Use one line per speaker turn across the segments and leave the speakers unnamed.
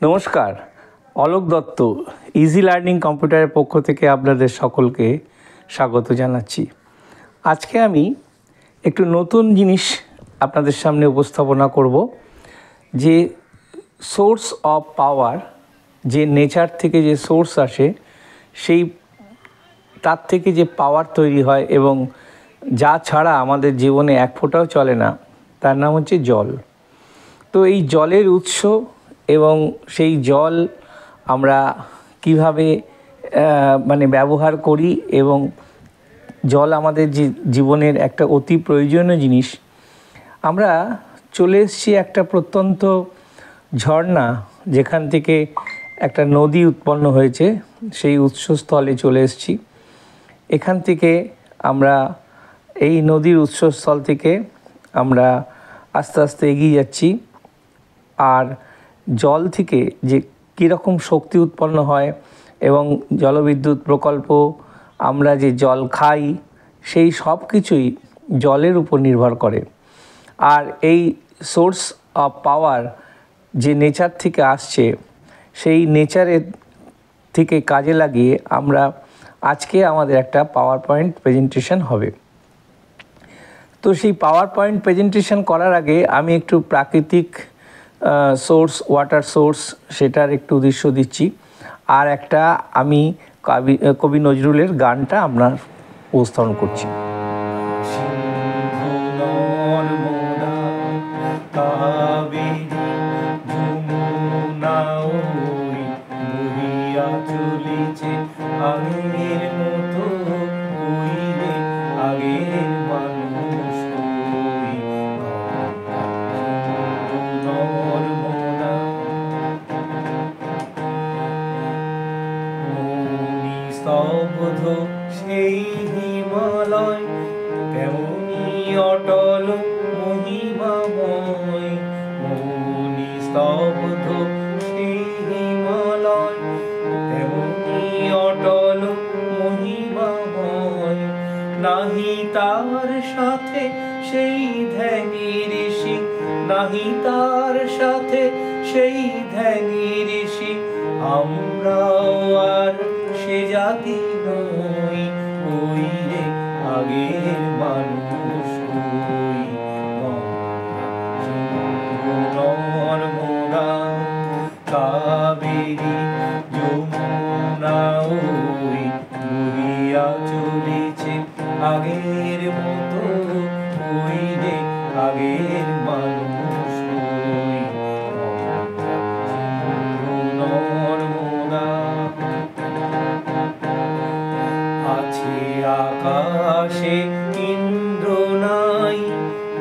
নমস্কার, Alok Dutta easy learning কম্পিউটারের পক্ষ থেকে আপনাদের সকলকে স্বাগত জানাচ্ছি। আজকে আমি একটু নতুন জিনিস আপনাদের সামনে উপস্থাপনা করব, যে সোর্স অফ পাওয়ার, যে নেচার থেকে যে সোর্স আসে, সেই তার থেকে যে পাওয়ার তৈরি হয় এবং যা ছাড়া আমাদের জীবনে এক ফোঁটাও চলে না, তার নাম হচ্ছে জল। তো এই জলের উৎস এবং সেই জল আমরা কিভাবে ব্যবহার করি, এবং জল আমাদের জীবনের একটা অতি প্রয়োজনীয় জিনিস। আমরা চলে এসেছি একটা প্রত্যন্ত ঝর্ণা, যেখান থেকে একটা নদী উৎপন্ন হয়েছে, সেই উৎসস্থলে চলে এসেছি। এখান থেকে আমরা এই নদীর উৎসস্থল থেকে আমরা আস্তে আস্তে এগিয়ে যাচ্ছি। আর জল থেকে যে কীরকম শক্তি উৎপন্ন হয় এবং জলবিদ্যুৎ প্রকল্প, আমরা যে জল খাই, সেই সব কিছুই জলের উপর নির্ভর করে। আর এই সোর্স অফ পাওয়ার যে নেচার থেকে আসছে, সেই নেচারের থেকে কাজে লাগিয়ে আমরা আজকে আমাদের একটা পাওয়ার পয়েন্ট প্রেজেন্টেশন হবে। তো সেই পাওয়ার পয়েন্ট প্রেজেন্টেশন করার আগে আমি একটু প্রাকৃতিক সোর্স, ওয়াটার সোর্স, সেটার একটু দৃশ্য দিচ্ছি। আর একটা আমি কবি নজরুলের গানটা আপনার উপস্থাপন করছি।
স্তব্ধ সেই হিমালয়, তেমনি অটল মহিমাময়। মৌনি স্তব্ধ সেই হিমালয়, তেমনি অটল মহিমাময়। নাহি তার সাথে সেই ধ্যানী ঋষি, নাহি তার সাথে সেই ধ্যানী ঋষি। আমরাও আর সে জাতি নই, ওই রে আগের মানুষ ওই। নর্মদা কাবেরী যমুনা ওই বহিয়া চলেছে আগের মতো, ওই রে আগের মানুষ ওই। আকাশে ইন্দ্র নাই,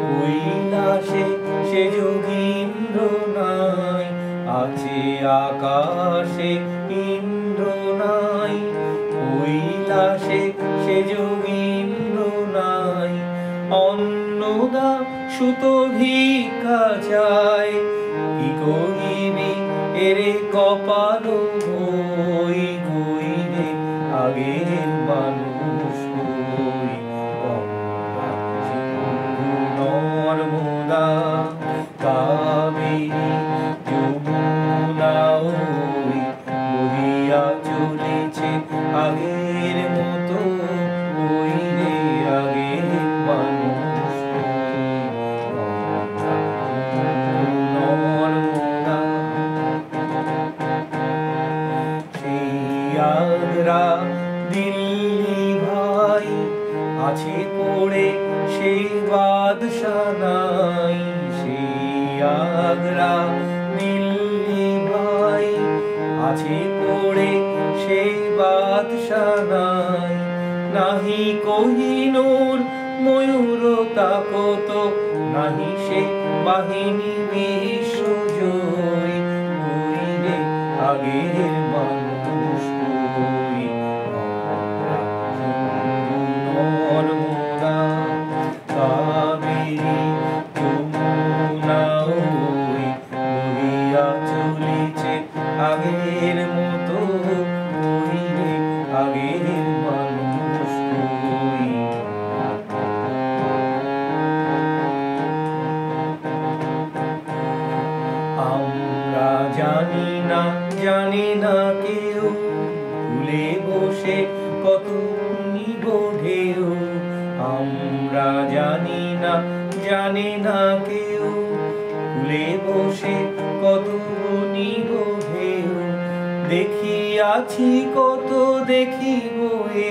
কৈলাসে সে যোগীন্দ্র নাই। আছে আকাশে ইন্দ্র নাই, কৈলাসে সে যোগীন্দ্র নাই। অন্নদা সুত ভিক্ষা চায়, কি করিবি এরে কপাল গই, গই রে আগের মানুষ ওই। নর্মদা কাবেরী যমুনা ওই বহিয়া চলেছে আগের মতো, ওই রে আগের মানুষ নর্মদা। সেই আগ্রা দিল্লি ভাই, আছে পড়ে সেই বাদশানাই। সেই আগ্রা দিল্লি ভাই, আছে পড়ে সেই বাদশানাই। নাহি কোহিনূর ময়ূর তাকত, নাহি সে বাহিনী বিশ্বজয়, ওই রে আগের মানুষ ওই। নর্মদা কাবেরী যমুনা ওই বহিয়া চলেছে আগের মতো, ওই রে আগের মানুষ ওই। আমরা জানি না জানে না কেউ, ভুলে বসে কত নিব ঢেউ। আমরা জানি না জানে না কেউ, ভুলে বসে কত নিব ঢেউ। দেখিয়াছি কত দেখিব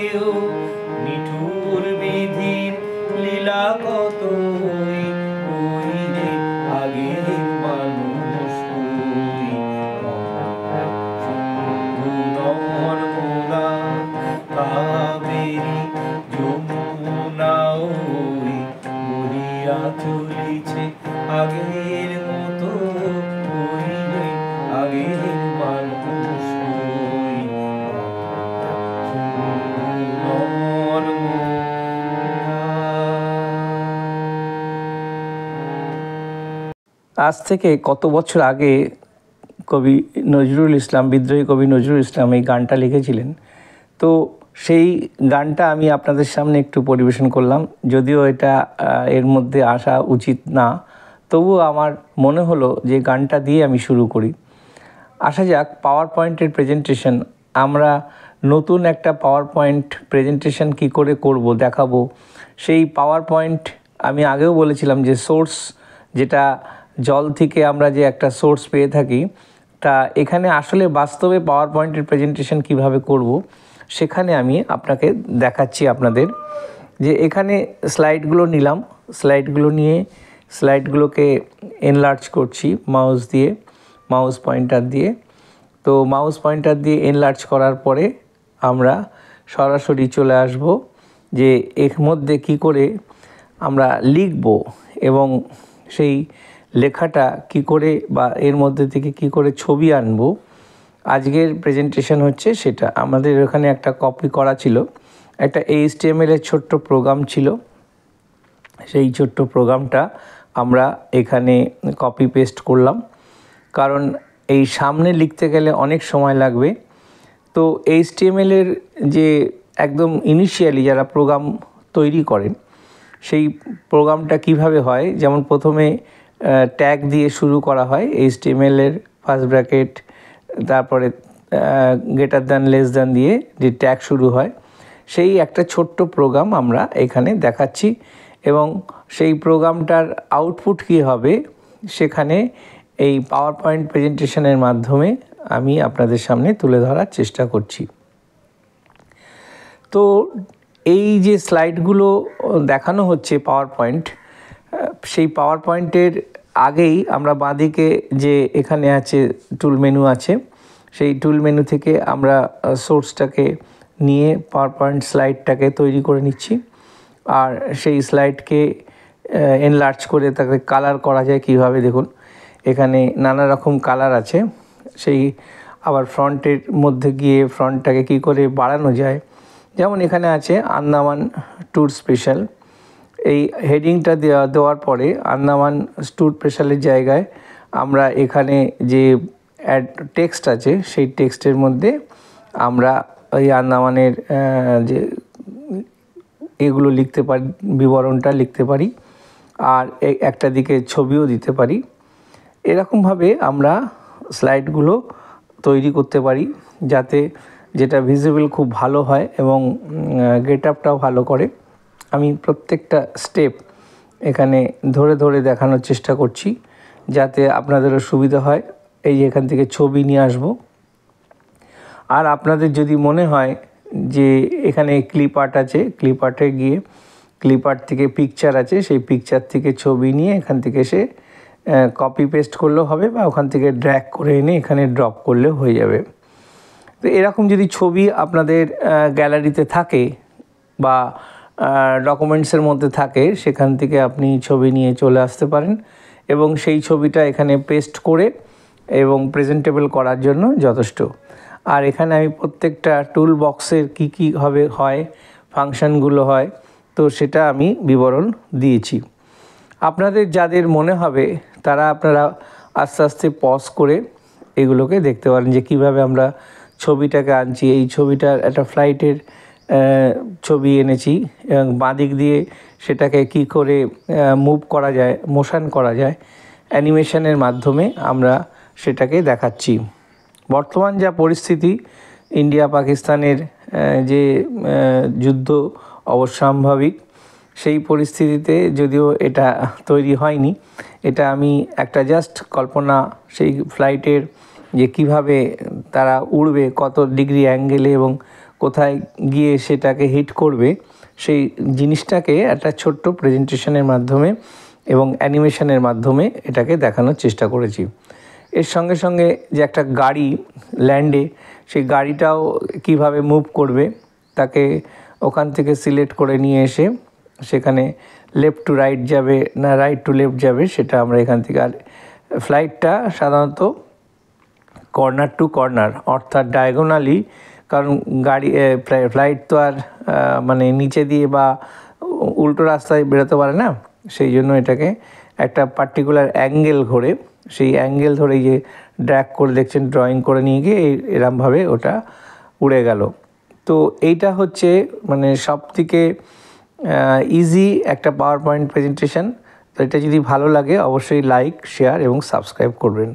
এও, নিঠুর বিধির লীলা কত। ওই রে আগের মানুষ ওই, সিন্ধু নর্মদা কাবেরী যমুনা ওই, বহিয়া চলিছে আগের মতো। ওই রে আগের মানুষ ওই, সিন্ধু নর্মদা।
আজ থেকে কত বছর আগে কবি নজরুল ইসলাম, বিদ্রোহী কবি নজরুল ইসলাম এই গানটা লিখেছিলেন। তো সেই গানটা আমি আপনাদের সামনে একটু পরিবেশন করলাম, যদিও এটা এর মধ্যে আসা উচিত না, তবুও আমার মনে হলো যে গানটা দিয়ে আমি শুরু করি। আসা যাক পাওয়ার পয়েন্টের প্রেজেন্টেশন। আমরা নতুন একটা পাওয়ার পয়েন্ট প্রেজেন্টেশন কী করে করব দেখাবো। সেই পাওয়ার পয়েন্ট আমি আগেও বলেছিলাম যে সোর্স, যেটা জল থেকে আমরা যে একটা সোর্স পেয়ে থাকি, তা এখানে আসলে বাস্তবে পাওয়ার পয়েন্টের প্রেজেন্টেশন কিভাবে করব সেখানে আমি আপনাকে দেখাচ্ছি। আপনাদের যে এখানে স্লাইডগুলো নিলাম, স্লাইডগুলো নিয়ে স্লাইডগুলোকে এনলার্জ করছি মাউস দিয়ে, মাউস পয়েন্টার দিয়ে। তো মাউস পয়েন্টার দিয়ে এনলার্জ করার পরে আমরা সরাসরি চলে আসব যে এর মধ্যে কি করে আমরা লিখব এবং সেই লেখাটা কি করে বা এর মধ্যে থেকে কি করে ছবি আনব। আজকের প্রেজেন্টেশন হচ্ছে সেটা। আমাদের এখানে একটা কপি করা ছিল, একটা HTML এর ছোট্ট প্রোগ্রাম ছিল। সেই ছোট্ট প্রোগ্রামটা আমরা এখানে কপি পেস্ট করলাম, কারণ এই সামনে লিখতে গেলে অনেক সময় লাগবে। তো HTML এর যে একদম ইনিশিয়ালি যারা প্রোগ্রাম তৈরি করেন, সেই প্রোগ্রামটা কিভাবে হয়, যেমন প্রথমে ট্যাগ দিয়ে শুরু করা হয় HTML এর ফার্স্ট ব্র্যাকেট, তারপরে গ্রেটার দ্যান লেস দ্যান দিয়ে যে ট্যাগ শুরু হয়, সেই একটা ছোট্ট প্রোগ্রাম আমরা এখানে দেখাচ্ছি। এবং সেই প্রোগ্রামটার আউটপুট কী হবে সেখানে এই পাওয়ার পয়েন্ট প্রেজেন্টেশনের মাধ্যমে আমি আপনাদের সামনে তুলে ধরার চেষ্টা করছি। তো এই যে স্লাইডগুলো দেখানো হচ্ছে পাওয়ার পয়েন্ট, সেই পাওয়ার পয়েন্টের আগেই আমরা বাঁদিকে যে এখানে আছে টুল মেনু আছে, সেই টুল মেনু থেকে আমরা সোর্সটাকে নিয়ে পাওয়ার পয়েন্ট স্লাইডটাকে তৈরি করে নিচ্ছি। আর সেই স্লাইডকে এনলার্জ করে তাকে কালার করা যায় কিভাবে, দেখুন এখানে নানা রকম কালার আছে। সেই আবার ফ্রন্টের মধ্যে গিয়ে ফ্রন্টটাকে কি করে বাড়ানো যায়, যেমন এখানে আছে আন্দামান ট্যুর স্পেশাল। এই হেডিংটা দেওয়ার পরে আন্দামান ট্যুর স্পেশালের জায়গায় আমরা এখানে যে টেক্সট আছে সেই টেক্সটের মধ্যে আমরা ওই আন্দামানের যে এগুলো লিখতে পারি, বিবরণটা লিখতে পারি, আর একটা দিকে ছবিও দিতে পারি। এরকমভাবে আমরা স্লাইডগুলো তৈরি করতে পারি যাতে যেটা ভিজিবল খুব ভালো হয় এবং গেট আপটাও ভালো করে। আমি প্রত্যেকটা স্টেপ এখানে ধরে ধরে দেখানোর চেষ্টা করছি যাতে আপনাদেরও সুবিধা হয়। এই যে এখান থেকে ছবি নিয়ে আসব। আর আপনাদের যদি মনে হয় যে এখানে ক্লিপ আর্ট আছে, ক্লিপ আর্টে গিয়ে ক্লিপ আর্ট থেকে পিকচার আছে, সেই পিকচার থেকে ছবি নিয়ে এখান থেকে সে কপি পেস্ট করলেও হবে, বা ওখান থেকে ড্র্যাগ করে এনে এখানে ড্রপ করলেও হয়ে যাবে। তো এরকম যদি ছবি আপনাদের গ্যালারিতে থাকে বা ডকুমেন্টসের মধ্যে থাকে, সেখান থেকে আপনি ছবি নিয়ে চলে আসতে পারেন এবং সেই ছবিটা এখানে পেস্ট করে এবং প্রেজেন্টেবল করার জন্য যথেষ্ট। আর এখানে আমি প্রত্যেকটা টুল বক্সের কী কী হয় ফাংশনগুলো হয়, তো সেটা আমি বিবরণ দিয়েছি। আপনাদের যাদের মনে হবে তারা আপনারা আস্তে আস্তে পজ করে এগুলোকে দেখতে পারেন যে কিভাবে আমরা ছবিটাকে আনছি। এই ছবিটার একটা ফ্লাইটের ছবি এনেছি এবং বাঁদিক দিয়ে সেটাকে কি করে মুভ করা যায়, মোশন করা যায়, অ্যানিমেশনের মাধ্যমে আমরা সেটাকে দেখাচ্ছি। বর্তমান যা পরিস্থিতি, ইন্ডিয়া পাকিস্তানের যে যুদ্ধ অবশ্যম্ভাবী, সেই পরিস্থিতিতে যদিও এটা তৈরি হয়নি, এটা আমি একটা জাস্ট কল্পনা, সেই ফ্লাইটের যে কিভাবে তারা উড়বে, কত ডিগ্রি অ্যাঙ্গেলে এবং কোথায় গিয়ে সেটাকে হিট করবে, সেই জিনিসটাকে একটা ছোট্ট প্রেজেন্টেশনের মাধ্যমে এবং অ্যানিমেশনের মাধ্যমে এটাকে দেখানোর চেষ্টা করেছি। এর সঙ্গে সঙ্গে যে একটা গাড়ি ল্যান্ডে, সেই গাড়িটাও কিভাবে মুভ করবে, তাকে ওখান থেকে সিলেক্ট করে নিয়ে এসে সেখানে লেফট টু রাইট যাবে না রাইট টু লেফট যাবে, সেটা আমরা এখান থেকে। আর ফ্লাইটটা সাধারণত কর্নার টু কর্নার, অর্থাৎ ডায়াগোনালি, কারণ গাড়ি ফ্লাইট তো আর মানে নিচে দিয়ে বা উল্টো রাস্তায় বেরোতে পারে না, সেই জন্য এটাকে একটা পার্টিকুলার অ্যাঙ্গেল ধরে, সেই অ্যাঙ্গেল ধরে যে ড্র্যাগ করে দেখছেন, ড্রয়িং করে নিয়ে গিয়ে এরমভাবে ওটা উড়ে গেল। তো এইটা হচ্ছে মানে সবথেকে ইজি একটা পাওয়ার পয়েন্ট প্রেজেন্টেশন। তো এটা যদি ভালো লাগে অবশ্যই লাইক, শেয়ার এবং সাবস্ক্রাইব করবেন।